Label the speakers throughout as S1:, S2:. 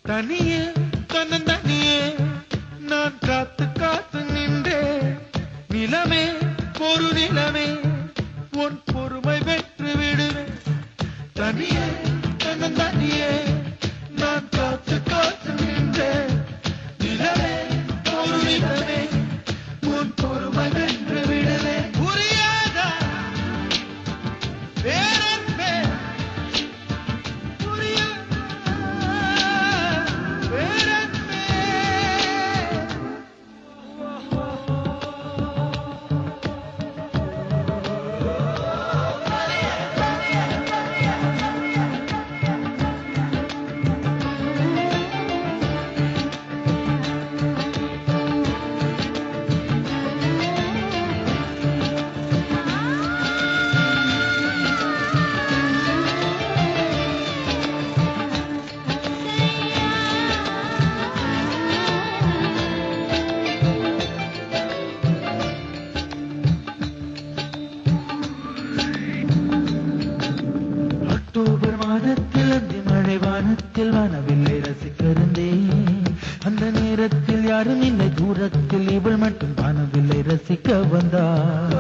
S1: தனியே தன்னந்தனியே நான் காத்து காத்து நின்றே நிலமே ஒரு நிலமே உன் பொறுமை வென்று விடுவேன் தனியே தன்னந்தனியே நான் காத்து காத்து நின்றே நிலமே ஒரு நிலமே உன் பொறுமை வென்று விடுவேன் புரியாத வேறன்பே அக்டோபர் மாதத்தில் அந்தி மழை வானத்தில் வானவில்லை ரசிக்கிறந்தேன் அந்த நேரத்தில் யாரும் இல்லை தூரத்தில் இவள் மட்டும் வானவில்லை ரசிக்க வந்தார்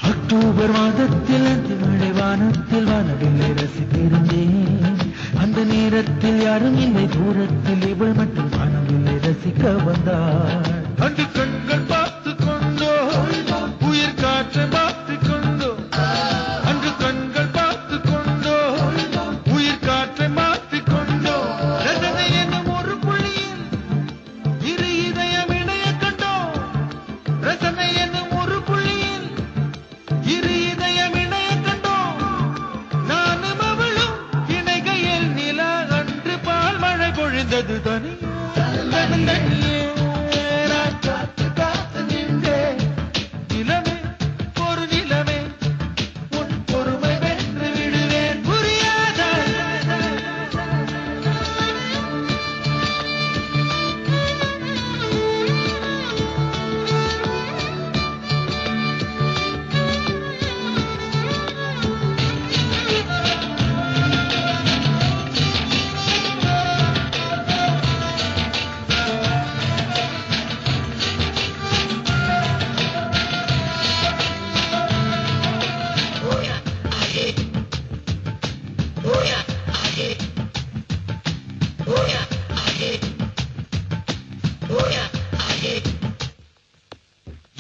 S1: அக்டோபர் மாதத்தில் அந்தி மழை வானத்தில் வானவில்லை ரசிக்கிறந்தேன் அந்த நேரத்தில் யாரும் இல்லை தூரத்தில் இவள் மட்டும் வானவில்லை ரசிக்க வந்தாள் அன்று கண்கள் பார்த்து கொண்டோ உயிர் காற்றை பார்த்து கொண்டோ அன்று கண்கள் பார்த்து கொண்டோ உயிர் காற்றை மாற்றி கொண்டோ ரசனை என்னும் ஒரு புள்ளியில் இரு இதயம் இணைய கண்டோ ரசனை என்னும் ஒரு புள்ளியில் இரு இதயம் இணைய கண்டோ நானும் அவளும் இணைகையில் நிலா அன்று பால் மழை பொழிந்தது தனியே நான் காத்து காத்து நின்றே நிலமே ஒரு நிலமே உன் பொறுமை வென்று விடுவேன் புரியாத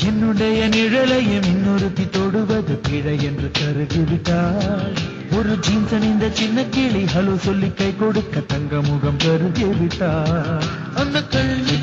S1: என்னுடைய நிழலையும் இன்னொருத்தி தொடுவது பிழை என்று கருகிவிட்டாள் ஒரு ஜீன்ஸ் அணிந்த சின்ன கிளி ஹலோ சொல்லி கை கொடுக்க தங்க முகம் கருகிவிட்டாள் அந்த கல்வி